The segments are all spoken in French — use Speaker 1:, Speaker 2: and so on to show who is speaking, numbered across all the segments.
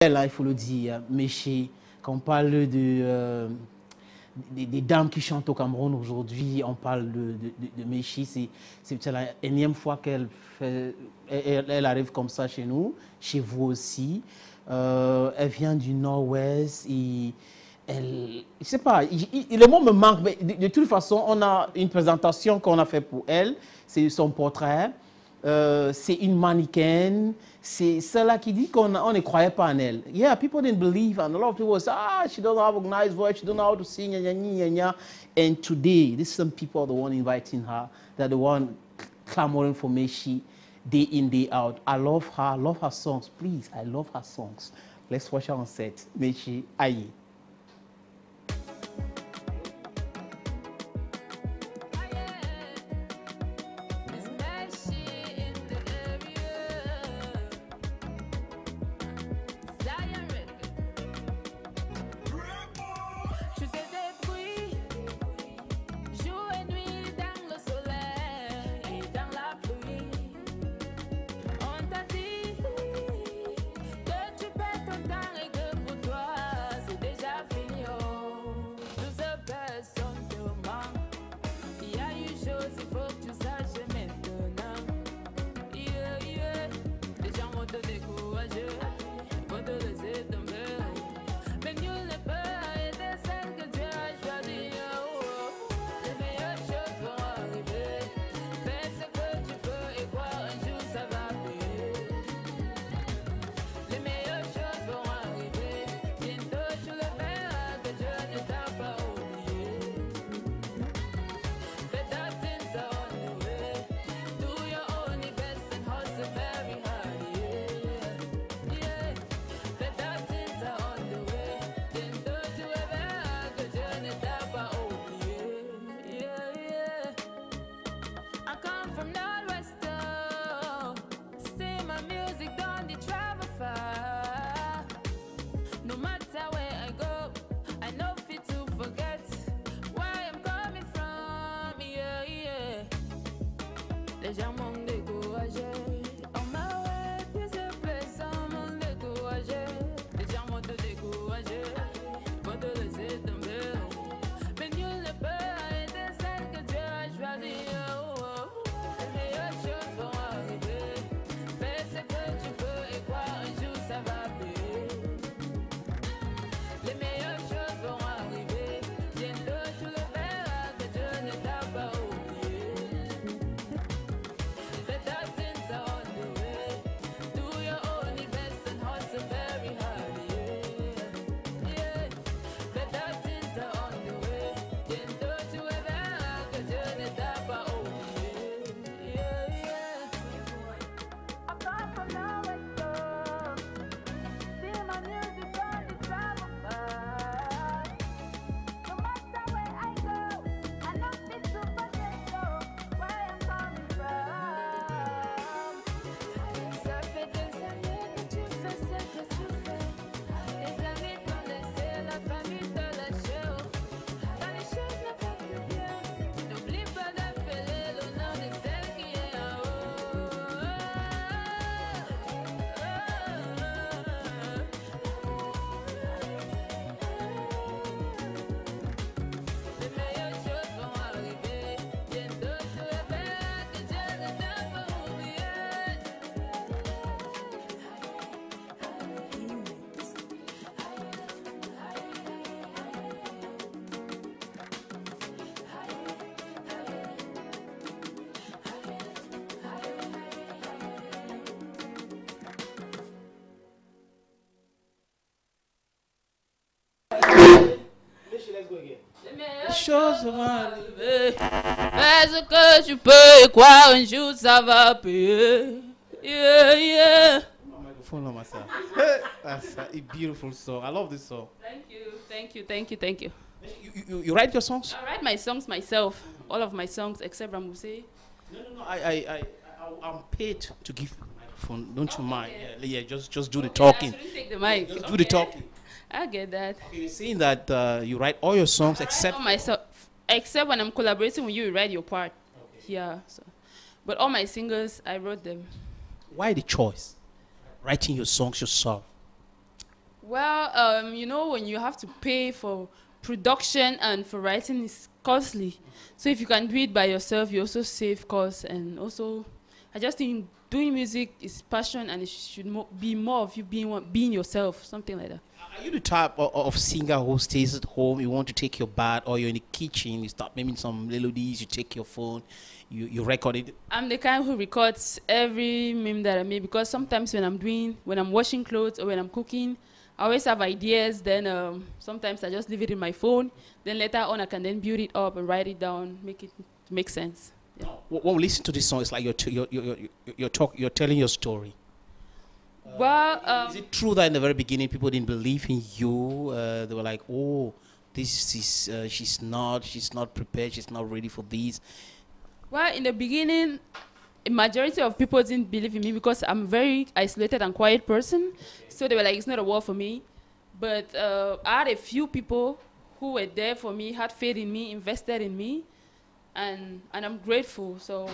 Speaker 1: Là, il faut le dire, Méché, quand on parle des dames qui chantent au Cameroun aujourd'hui, on parle de Méché, c'est la énième fois elle arrive comme ça chez nous, chez vous aussi. Elle vient du Nord-Ouest et je sais pas, le mot me manque, mais de toute façon, on a une présentation qu'on a fait pour elle, c'est son portrait. C'est une mannequin, c'est celle-là qui dit qu'on ne croyait pas en elle. Yeah, people didn't believe, and a lot of people say, she doesn't have a nice voice, she doesn't know how to sing, and today, this some people are the one inviting her, they're the one clamoring for me, day in, day out. I love her songs, please, I love her songs. Let's watch her on set. Meshi, aye.
Speaker 2: Choses vont arriver. Fais ce que tu peux et quoi un jour ça va payer. Yeah, yeah.
Speaker 1: Microphone, myself. That's a beautiful song. I love this song.
Speaker 2: Thank you, thank you, thank you, thank you.
Speaker 1: You write your songs?
Speaker 2: I write my songs myself. All of my songs except Ramuse.
Speaker 1: No. I'm paid to give you the microphone. Don't you mind? Yeah, just do the talking.
Speaker 2: I shouldn't take the mic.
Speaker 1: Just do the talking.
Speaker 2: I get that.
Speaker 1: Okay, you're saying that you write all your songs except
Speaker 2: all myself, except when I'm collaborating with you, you write your part. Okay. Yeah. So, but all my singers, I wrote them.
Speaker 1: Why the choice? Writing your songs yourself.
Speaker 2: Well, you know, when you have to pay for production and for writing, it's costly. So if you can do it by yourself, you also save costs. And also, I just think doing music is passion, and it should be more of you being yourself, something like that.
Speaker 1: Are you the type of singer who stays at home, you want to take your bath, or you're in the kitchen, you start making some melodies, you take your phone, you record it?
Speaker 2: I'm the kind who records every meme that I make, because sometimes when I'm washing clothes or when I'm cooking, I always have ideas. Then sometimes I just leave it in my phone. Then later on, I can then build it up and write it down, make it make sense. Yeah.
Speaker 1: When we listen to this song, it's like you're telling your story.
Speaker 2: Well,
Speaker 1: is it true that in the very beginning people didn't believe in you? They were like, "Oh, this is she's not prepared. She's not ready for this."
Speaker 2: Well, in the beginning, a majority of people didn't believe in me because I'm a very isolated and quiet person. So they were like, it's not a war for me. But I had a few people who were there for me, had faith in me, invested in me, and I'm grateful. So,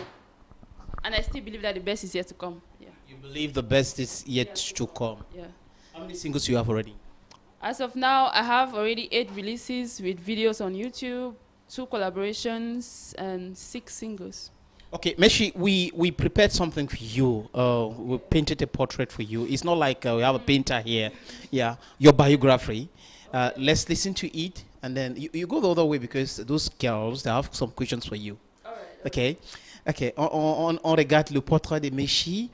Speaker 2: and I still believe that the best is yet to come. Yeah.
Speaker 1: You believe the best is yet to come.
Speaker 2: Yeah.
Speaker 1: How many singles do you have already?
Speaker 2: As of now, I have already 8 releases with videos on YouTube, 2 collaborations, and 6 singles.
Speaker 1: Okay, Meshi, we prepared something for you. We painted a portrait for you. It's not like we have a painter here. Yeah, your biography. Let's listen to it, and then you go the other way because those girls, they have some questions for you.
Speaker 2: All right.
Speaker 1: Okay, okay. On regarde le portrait de Meshi.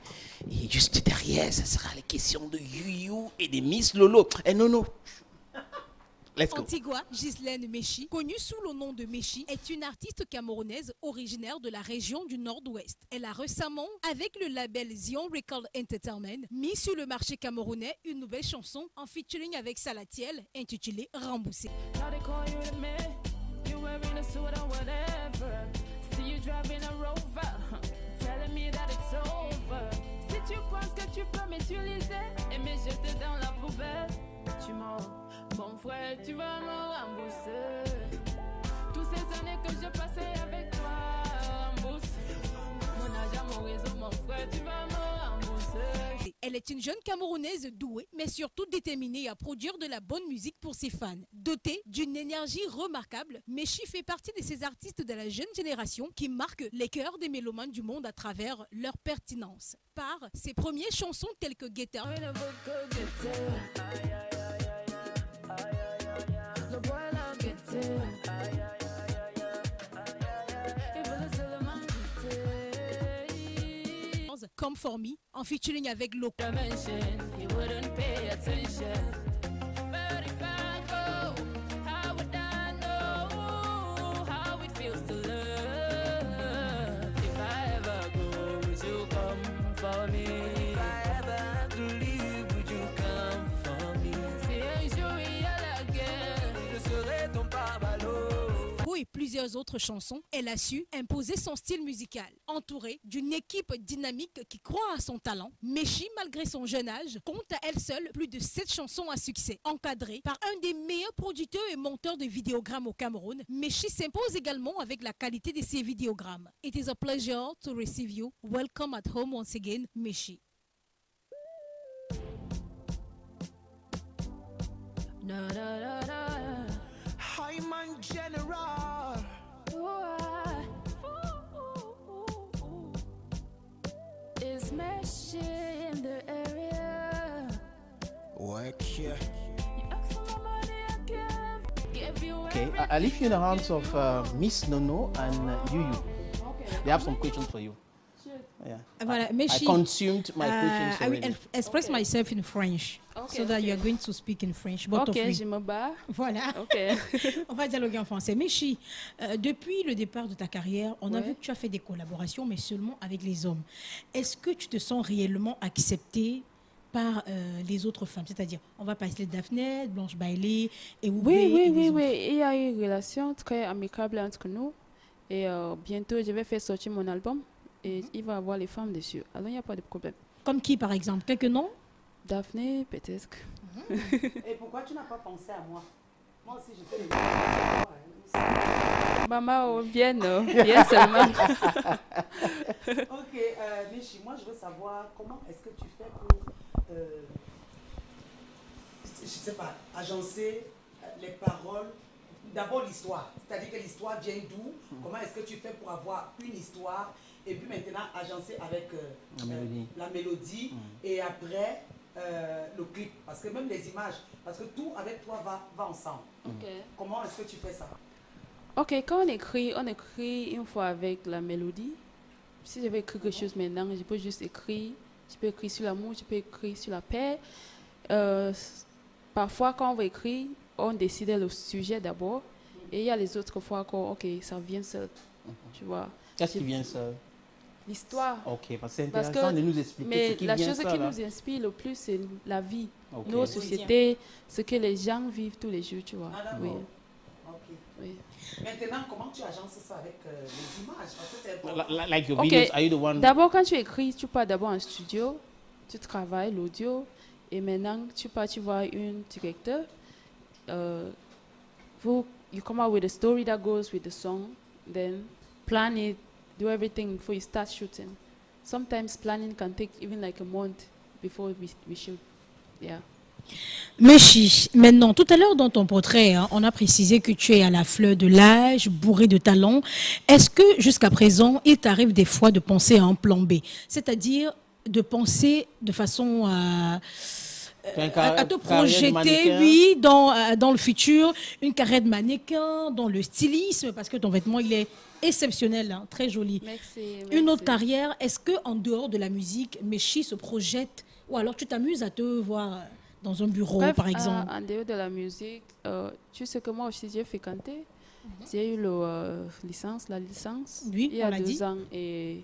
Speaker 1: Et juste derrière, ça sera les questions de Yu et de Miss Lolo. Et non. Let's go.
Speaker 3: Antigua Ghislaine Meshi, connue sous le nom de Meshi, est une artiste camerounaise originaire de la région du Nord-Ouest. Elle a récemment, avec le label Zion Record Entertainment, mis sur le marché camerounais une nouvelle chanson en featuring avec Salatiel intitulée Remboursé.
Speaker 2: Si tu penses que tu peux m'utiliser et me jeter dans la poubelle, tu mens. Mon frère, tu vas me rembourser. Toutes ces années que j'ai passées avec toi, rembourse. Mon argent, mon réseau, mon frère, tu vas me rembourser.
Speaker 3: Elle est une jeune Camerounaise douée, mais surtout déterminée à produire de la bonne musique pour ses fans. Dotée d'une énergie remarquable, Meshi fait partie de ces artistes de la jeune génération qui marquent les cœurs des mélomanes du monde à travers leur pertinence. Par ses premières chansons telles que Guetta, Come For Me, en featuring avec Loco. Et plusieurs autres chansons, elle a su imposer son style musical. Entourée d'une équipe dynamique qui croit à son talent, Meshi, malgré son jeune âge, compte à elle seule plus de 7 chansons à succès. Encadrée par un des meilleurs producteurs et monteurs de vidéogrammes au Cameroun, Meshi s'impose également avec la qualité de ses vidéogrammes. It is a pleasure to receive you. Welcome at home once again, Meshi.
Speaker 2: Na, na, na, na.
Speaker 4: Man General.
Speaker 2: Is Meshi in the area?
Speaker 4: Work here.
Speaker 1: Okay, I leave you in the hands of Miss Nono and Yuyu. They have some questions for you. Yeah.
Speaker 3: Voilà,
Speaker 1: I consumed my questions
Speaker 3: I will
Speaker 1: already.
Speaker 3: express myself in French, so that you are going to speak in French. Both of
Speaker 2: Ok,
Speaker 3: you.
Speaker 2: je me bats.
Speaker 3: Voilà.
Speaker 2: Ok.
Speaker 3: On va dialoguer en français. Meshi, depuis le départ de ta carrière, on a
Speaker 2: Ouais.
Speaker 3: vu que tu as fait des collaborations, mais seulement avec les hommes. Est-ce que tu te sens réellement acceptée par les autres femmes? C'est-à-dire, on va passer Daphné, Blanche Bailey et Oubé.
Speaker 2: Oui. Il y a eu une relation très amicable entre nous. Et bientôt, je vais faire sortir mon album. Et il va y avoir les femmes dessus. Alors, il n'y a pas de problème.
Speaker 3: Comme qui, par exemple? Quelques noms?
Speaker 2: Daphné, peut-être.
Speaker 5: Et pourquoi tu n'as pas pensé à moi? Moi aussi, je fais les
Speaker 2: Maman, viens seulement.
Speaker 5: Ok, Meshi, moi je veux savoir comment est-ce que tu fais pour sais pas, agencer les paroles, d'abord l'histoire. C'est-à-dire que l'histoire vient d'où? Comment est-ce que tu fais pour avoir une histoire et puis maintenant agencer avec la mélodie et après le clip. Parce que même les images, parce que tout avec toi va ensemble. Comment est-ce que tu fais ça?
Speaker 2: Ok, quand on écrit une fois avec la mélodie. Si je veux écrire quelque chose maintenant, je peux juste écrire. Je peux écrire sur l'amour, je peux écrire sur la paix. Parfois, quand on va écrire, on décide le sujet d'abord. Et il y a les autres fois qu'on, ok, ça vient seul. Tu vois.
Speaker 1: Qu'est-ce qui vient seul?
Speaker 2: L'histoire.
Speaker 1: Ok, parce que c'est intéressant de nous expliquer ce qui vient seul.
Speaker 2: Mais la chose qui nous inspire le plus, c'est la vie.
Speaker 1: Okay.
Speaker 2: Nos sociétés, ce que les gens vivent tous les jours, tu vois.
Speaker 5: Ah,
Speaker 2: oui.
Speaker 5: Okay.
Speaker 2: Oui.
Speaker 5: Maintenant, comment tu agences ça avec les images? Parce que c'est important.
Speaker 1: Like your videos, are you the one?
Speaker 2: D'abord, quand tu écris, tu pars d'abord en studio, tu travailles l'audio, et maintenant, tu pars, tu vois un directeur. You come out with a story that goes with the song, then plan it, do everything before you start shooting. Sometimes planning can take even like a month before we shoot. Yeah.
Speaker 3: Méchi, maintenant, tout à l'heure dans ton portrait, hein, on a précisé que tu es à la fleur de l'âge, bourré de talent. Est-ce que jusqu'à présent, il t'arrive des fois de penser à un plan B? C'est-à-dire de penser de façon à te projeter, oui, dans le futur, une carrière de mannequin, dans le stylisme, parce que ton vêtement, il est exceptionnel, hein, très joli.
Speaker 2: Merci.
Speaker 3: Une autre carrière, est-ce qu'en dehors de la musique, Méchi se projette, ou alors tu t'amuses à te voir dans un bureau, par exemple?
Speaker 2: En dehors de la musique, tu sais que moi aussi, j'ai fait canter. J'ai eu la licence,
Speaker 3: oui,
Speaker 2: il y a 2 ans. Et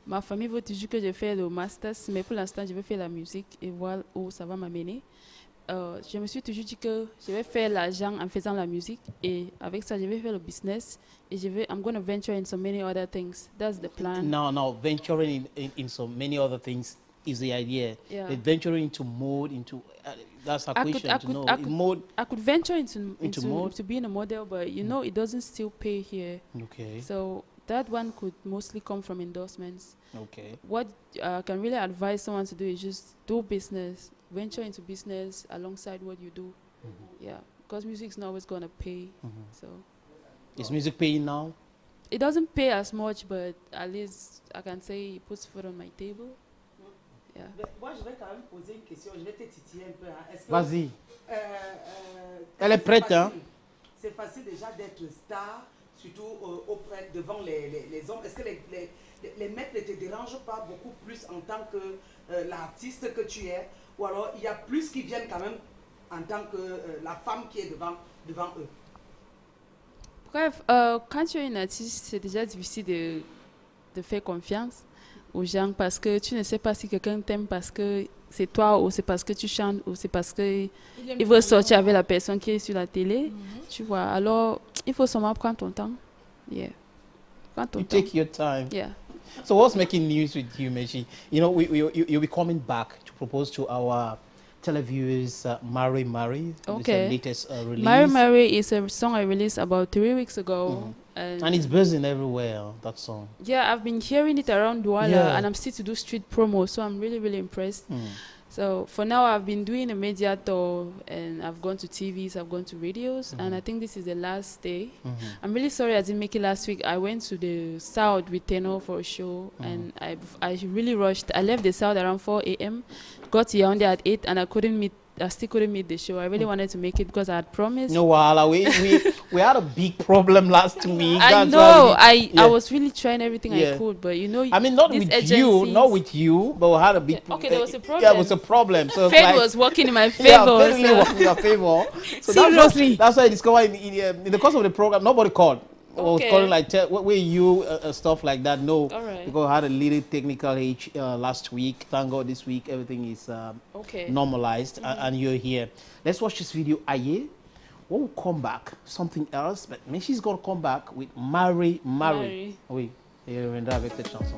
Speaker 2: ma famille veut toujours que je fasse le master, mais pour l'instant, je vais faire la musique et voir où ça va m'amener. Je me suis toujours dit que je vais faire l'argent en faisant la musique et avec ça, je vais faire le business et I'm going to venture in so many other things. That's the plan.
Speaker 1: No, venturing in so many other things is the idea.
Speaker 2: Yeah.
Speaker 1: But venturing into mode, that's a question to know.
Speaker 2: I could venture into
Speaker 1: mode?
Speaker 2: to being a model, but you know, it doesn't still pay here.
Speaker 1: Okay.
Speaker 2: So that one could mostly come from endorsements.
Speaker 1: Okay.
Speaker 2: What I can really advise someone to do is just do business, venture into business alongside what you do. Yeah, because music's not always going to pay. So
Speaker 1: is music paying now?
Speaker 2: It doesn't pay as much, but at least I can say it puts food on my table. Yeah.
Speaker 5: Moi, je vais quand même poser une question. Je vais te titiller un peu. Hein.
Speaker 1: Vas-y. Elle est prête, hein?
Speaker 5: C'est facile déjà d'être star, surtout auprès devant les hommes. Est-ce que les mecs ne te dérangent pas beaucoup plus en tant que l'artiste que tu es, ou alors il y a plus qui viennent quand même en tant que la femme qui est devant eux?
Speaker 2: Bref, quand tu es une artiste, c'est déjà difficile de faire confiance aux gens parce que tu ne sais pas si quelqu'un t'aime parce que c'est toi ou c'est parce que tu chantes ou c'est parce qu'il veut sortir avec la personne qui est sur la télé. Tu vois, alors il faut seulement prendre ton temps. Yeah.
Speaker 1: Take your time.
Speaker 2: Yeah.
Speaker 1: So what's making news with you, Méchi? You know, you'll be coming back to propose to our televiewers, Mary Mary.
Speaker 2: Okay.
Speaker 1: The latest release.
Speaker 2: Mary Mary is a song I released about 3 weeks ago.
Speaker 1: And it's buzzing everywhere, that song.
Speaker 2: Yeah, I've been hearing it around Douala, and I'm still to do street promo, so I'm really, really impressed. So for now, I've been doing a media tour, and I've gone to TVs, I've gone to radios, and I think this is the last day. I'm really sorry I didn't make it last week. I went to the South with Tenor for a show, and I really rushed. I left the South around 4 a.m., got to Yaoundé at 8, and I still couldn't meet the show. I really wanted to make it because I had promised.
Speaker 1: No, we had a big problem last week.
Speaker 2: I know. I was really trying everything I could, but you know,
Speaker 1: I mean, not with you, but we had a big
Speaker 2: okay, there was a problem.
Speaker 1: Yeah, it was a problem. So
Speaker 2: fate was working in my favor.
Speaker 1: Yeah, totally working in your favor. So
Speaker 3: seriously,
Speaker 1: that's why I discovered in the course of the program, nobody called. I was calling like, where you, stuff like that. No, because I had a little technical age last week. Thank God this week everything is normalized and you're here. Let's watch this video. Aye, when we come back, something else. But she's gonna come back with Mary. Oui, et reviendra avec cette chanson.